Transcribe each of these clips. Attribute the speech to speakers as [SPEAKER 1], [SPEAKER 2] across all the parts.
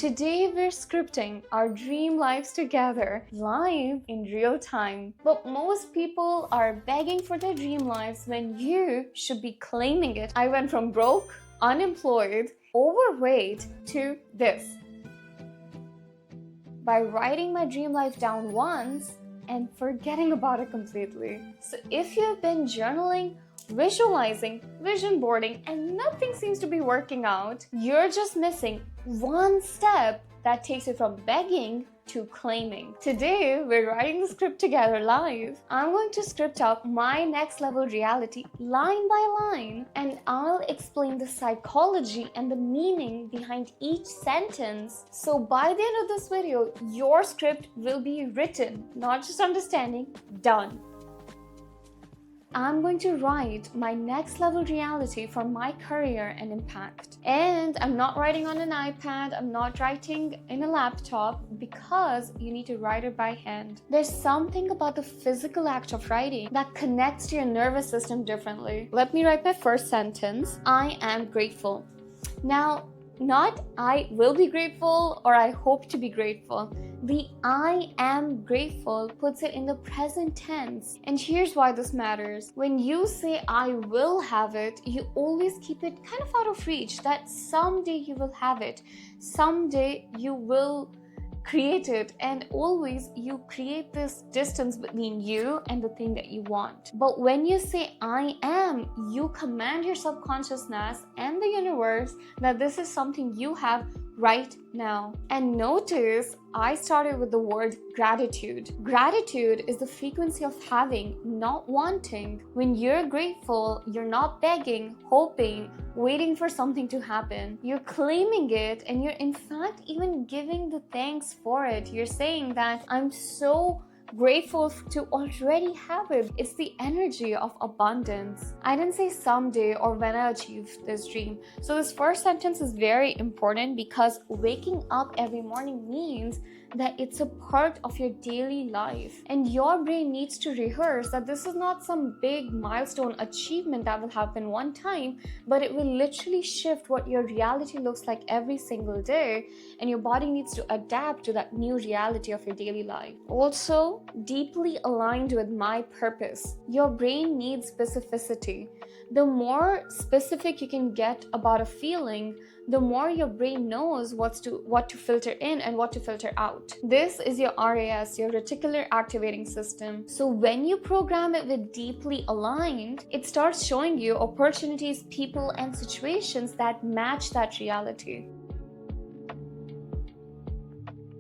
[SPEAKER 1] Today we're scripting our dream lives together, live in real time. But most people are begging for their dream lives when you should be claiming it. I went from broke, unemployed, overweight to this. By writing my dream life down once and forgetting about it completely. So if you've been journaling, visualizing, vision boarding, and nothing seems to be working out, you're just missing one step that takes you from begging to claiming. Today, we're writing the script together live. I'm going to script out my next level reality line by line, and I'll explain the psychology and the meaning behind each sentence. So by the end of this video, your script will be written, not just understanding, done. I'm going to write my next level reality for my career and impact. And I'm not writing on an iPad, I'm not writing in a laptop because you need to write it by hand. There's something about the physical act of writing that connects to your nervous system differently. Let me write my first sentence. I am grateful. Now, not I will be grateful or I hope to be grateful. The I am grateful puts it in the present tense. And here's why this matters. When you say I will have it, you always keep it kind of out of reach that someday you will have it. Someday you will create it, and always you create this distance between you and the thing that you want. But when you say I am, you command your subconsciousness and the universe that this is something you have right now. And notice I started with the word gratitude. Gratitude is the frequency of having, not wanting. When you're grateful, you're not begging, hoping, waiting for something to happen. You're claiming it, and you're in fact even giving the thanks for it. You're saying that I'm so grateful to already have it. It's the energy of abundance. I didn't say someday or when I achieve this dream. So this first sentence is very important because waking up every morning means that it's a part of your daily life, and your brain needs to rehearse that this is not some big milestone achievement that will happen one time, but it will literally shift what your reality looks like every single day, and your body needs to adapt to that new reality of your daily life. Also, deeply aligned with my purpose. Your brain needs specificity. The more specific you can get about a feeling, the more your brain knows what to filter in and what to filter out. This is your RAS, your reticular activating system. So when you program it with deeply aligned, it starts showing you opportunities, people, and situations that match that reality.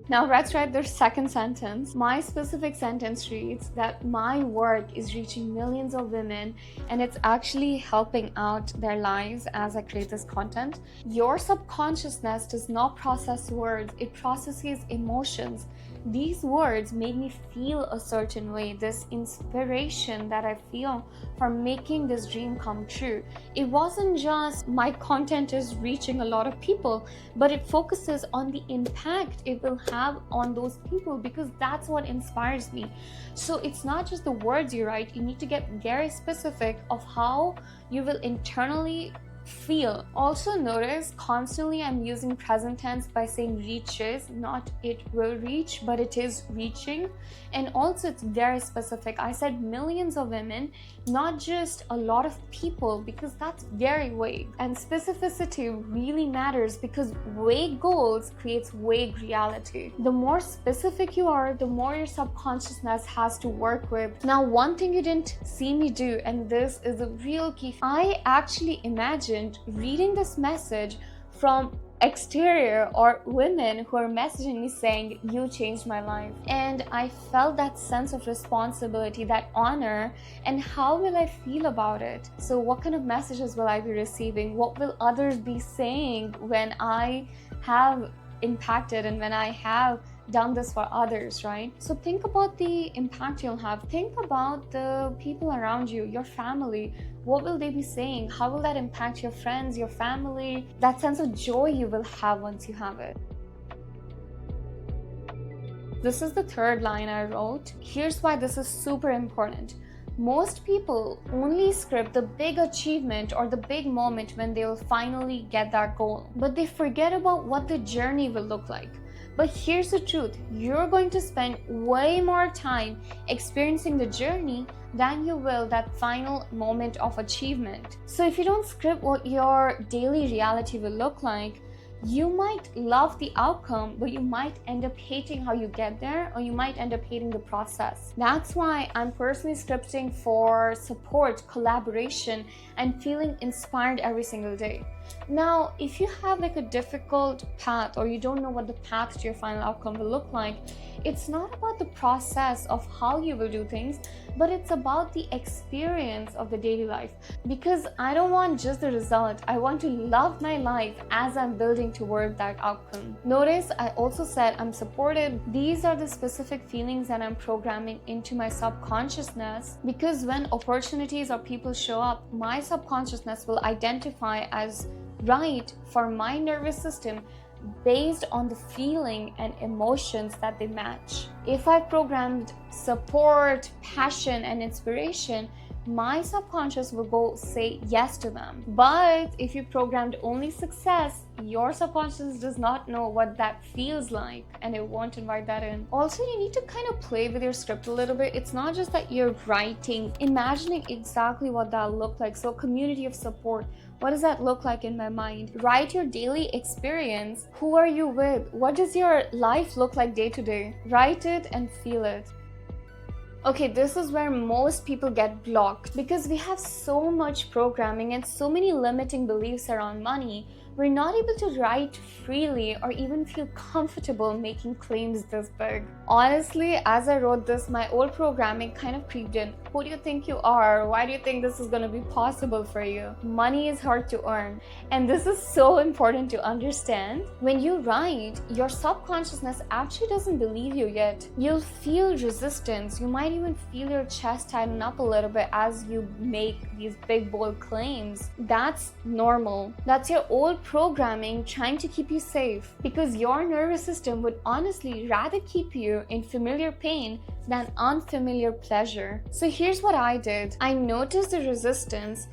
[SPEAKER 1] Now let's write the second sentence. My specific sentence reads that my work is reaching millions of women and it's actually helping out their lives as I create this content. Your subconsciousness does not process words, it processes emotions. These words made me feel a certain way, this inspiration that I feel from making this dream come true. It wasn't just my content is reaching a lot of people, but it focuses on the impact it will have on those people because that's what inspires me. So it's not just the words you write, you need to get very specific of how you will internally feel. Also notice constantly I'm using present tense by saying reaches, not it will reach, but it is reaching. And also it's very specific. I said millions of women, not just a lot of people, because that's very vague. And specificity really matters because vague goals creates vague reality. The more specific you are, the more your subconsciousness has to work with. Now, one thing you didn't see me do, and this is a real key, I actually imagined reading this message from exterior or women who are messaging me saying you changed my life, and I felt that sense of responsibility, that honor, and how will I feel about it? So what kind of messages will I be receiving? What will others be saying when I have impacted and when I have done this for others, right? So think about the impact you'll have. Think about the people around you, your family. What will they be saying? How will that impact your friends, your family? That sense of joy you will have once you have it. This is the third line I wrote. Here's why this is super important. Most people only script the big achievement or the big moment when they will finally get that goal, but they forget about what the journey will look like. But here's the truth, you're going to spend way more time experiencing the journey than you will that final moment of achievement. So if you don't script what your daily reality will look like, you might love the outcome, but you might end up hating how you get there, or you might end up hating the process. That's why I'm personally scripting for support, collaboration, and feeling inspired every single day. Now, if you have like a difficult path, or you don't know what the path to your final outcome will look like, it's not about the process of how you will do things, but it's about the experience of the daily life. Because I don't want just the result, I want to love my life as I'm building toward that outcome. Notice I also said I'm supported. These are the specific feelings that I'm programming into my subconsciousness, because when opportunities or people show up, my subconsciousness will identify as right for my nervous system based on the feeling and emotions that they match. If I programmed support, passion, and inspiration, my subconscious will go say yes to them. But if you programmed only success, your subconscious does not know what that feels like, and it won't invite that in. Also, you need to kind of play with your script a little bit. It's not just that you're writing, imagining exactly what that looked like. So community of support, what does that look like in my mind? Write your daily experience. Who are you with? What does your life look like day to day? Write it and feel it. Okay, this is where most people get blocked, because we have so much programming and so many limiting beliefs around money. We're not able to write freely or even feel comfortable making claims this big. Honestly, as I wrote this, my old programming kind of creeped in. Who do you think you are? Why do you think this is going to be possible for you? Money is hard to earn. And this is so important to understand. When you write, your subconsciousness actually doesn't believe you yet. You'll feel resistance. You might even feel your chest tighten up a little bit as you make these big, bold claims. That's normal. That's your old programming trying to keep you safe, because your nervous system would honestly rather keep you in familiar pain than unfamiliar pleasure. So here's what I did. I noticed the resistance,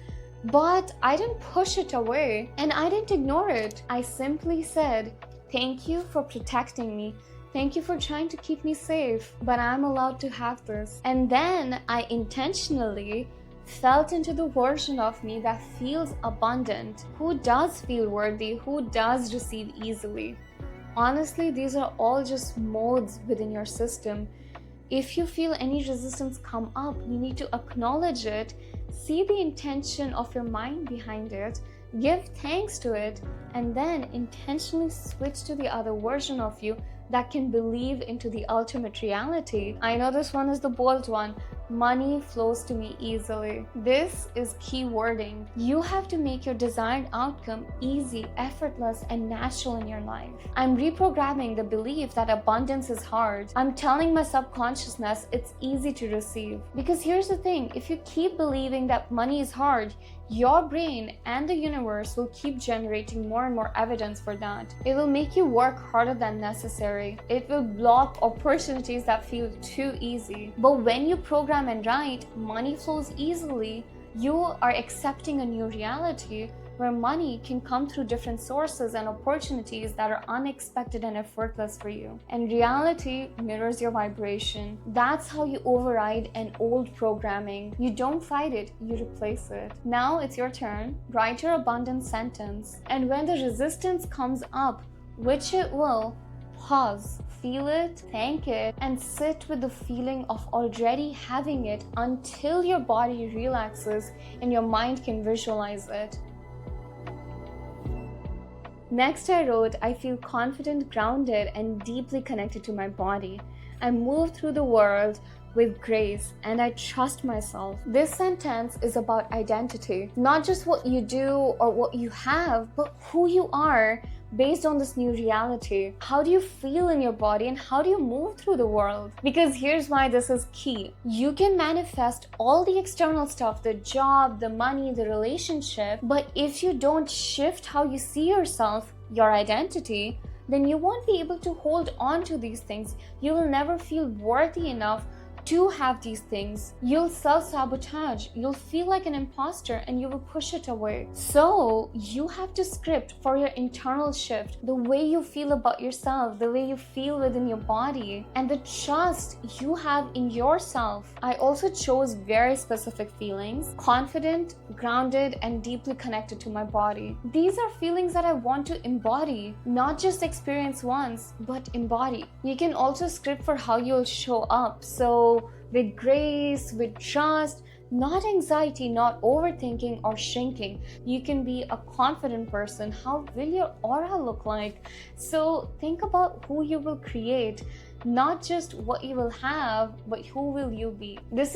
[SPEAKER 1] but I didn't push it away and I didn't ignore it. I simply said, "Thank you for protecting me. Thank you for trying to keep me safe, but I'm allowed to have this." And then I intentionally felt into the version of me that feels abundant, who does feel worthy, who does receive easily. Honestly, these are all just modes within your system. If you feel any resistance come up, you need to acknowledge it, see the intention of your mind behind it, give thanks to it, and then intentionally switch to the other version of you that can believe into the ultimate reality. I know this one is the bold one. Money flows to me easily. This is key wording. You have to make your desired outcome easy, effortless, and natural in your life. I'm reprogramming the belief that abundance is hard. I'm telling my subconsciousness it's easy to receive. Because here's the thing, if you keep believing that money is hard, your brain and the universe will keep generating more and more evidence for that. It will make you work harder than necessary. It will block opportunities that feel too easy. But when you program and write, money flows easily, you are accepting a new reality where money can come through different sources and opportunities that are unexpected and effortless for you. And reality mirrors your vibration. That's how you override an old programming. You don't fight it, you replace it. Now it's your turn. Write your abundance sentence. And when the resistance comes up, which it will, pause. Feel it, thank it, and sit with the feeling of already having it until your body relaxes and your mind can visualize it. Next, I wrote, I feel confident, grounded, and deeply connected to my body. I move through the world with grace and I trust myself. This sentence is about identity, not just what you do or what you have, but who you are based on this new reality. How do you feel in your body and how do you move through the world? Because here's why this is key. You can manifest all the external stuff, the job, the money, the relationship, but if you don't shift how you see yourself, your identity, then you won't be able to hold on to these things. You will never feel worthy enough do have these things, you'll self-sabotage, you'll feel like an imposter, and you will push it away. So you have to script for your internal shift, the way you feel about yourself, the way you feel within your body, and the trust you have in yourself. I also chose very specific feelings: confident, grounded, and deeply connected to my body. These are feelings that I want to embody, not just experience once, but embody. You can also script for how you'll show up. So with grace, with trust, not anxiety, not overthinking or shrinking. You can be a confident person. How will your aura look like? So think about who you will create, not just what you will have, but who will you be. This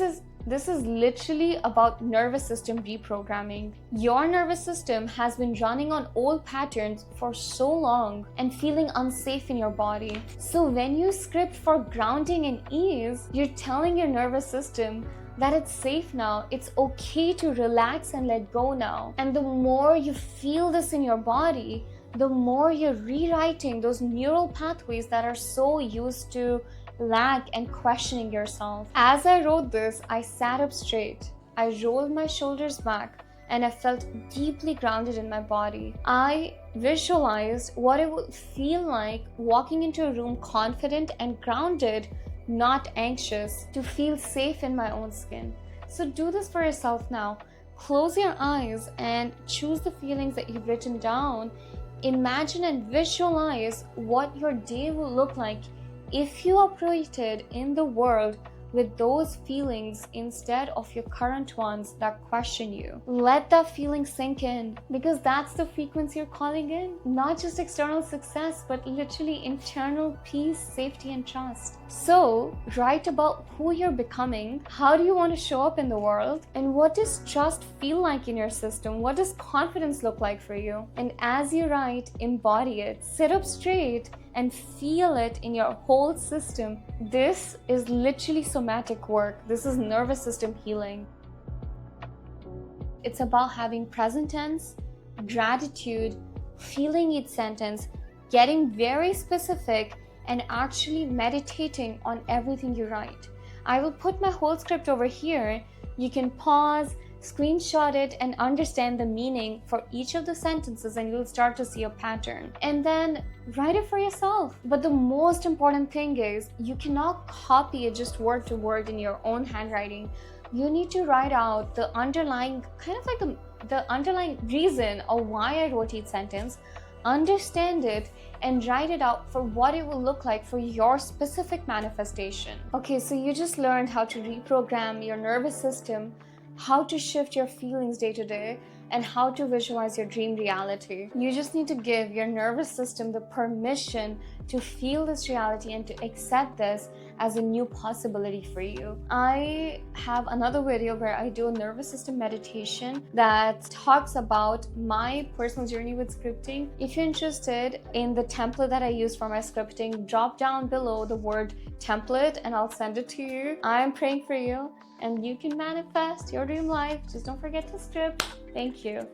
[SPEAKER 1] is literally about nervous system reprogramming. Your nervous system has been running on old patterns for so long and feeling unsafe in your body. So when you script for grounding and ease, you're telling your nervous system that it's safe now, it's okay to relax and let go now. And the more you feel this in your body, the more you're rewriting those neural pathways that are so used to lack and questioning yourself. As I wrote this, I sat up straight, I rolled my shoulders back, and I felt deeply grounded in my body. I visualized what it would feel like walking into a room confident and grounded, not anxious, to feel safe in my own skin. So do this for yourself now. Close your eyes and choose the feelings that you've written down. Imagine and visualize what your day will look like if you operated in the world with those feelings instead of your current ones that question you. Let that feeling sink in, because that's the frequency you're calling in. Not just external success, but literally internal peace, safety, and trust. So write about who you're becoming. How do you want to show up in the world? And what does trust feel like in your system? What does confidence look like for you? And as you write, embody it. Sit up straight and feel it in your whole system. This is literally somatic work. This is nervous system healing. It's about having present tense, gratitude, feeling each sentence, getting very specific, and actually meditating on everything you write. I will put my whole script over here. You can pause, screenshot it, and understand the meaning for each of the sentences, and you'll start to see a pattern. And then write it for yourself. But the most important thing is you cannot copy it just word to word in your own handwriting. You need to write out the underlying, kind of like the underlying reason of why I wrote each sentence, understand it, and write it out for what it will look like for your specific manifestation. Okay, so you just learned how to reprogram your nervous system, how to shift your feelings day to day, and how to visualize your dream reality. You just need to give your nervous system the permission to feel this reality and to accept this as a new possibility for you. I have another video where I do a nervous system meditation that talks about my personal journey with scripting. If you're interested in the template that I use for my scripting, drop down below the word template and I'll send it to you. I'm praying for you and you can manifest your dream life. Just don't forget to script. Thank you.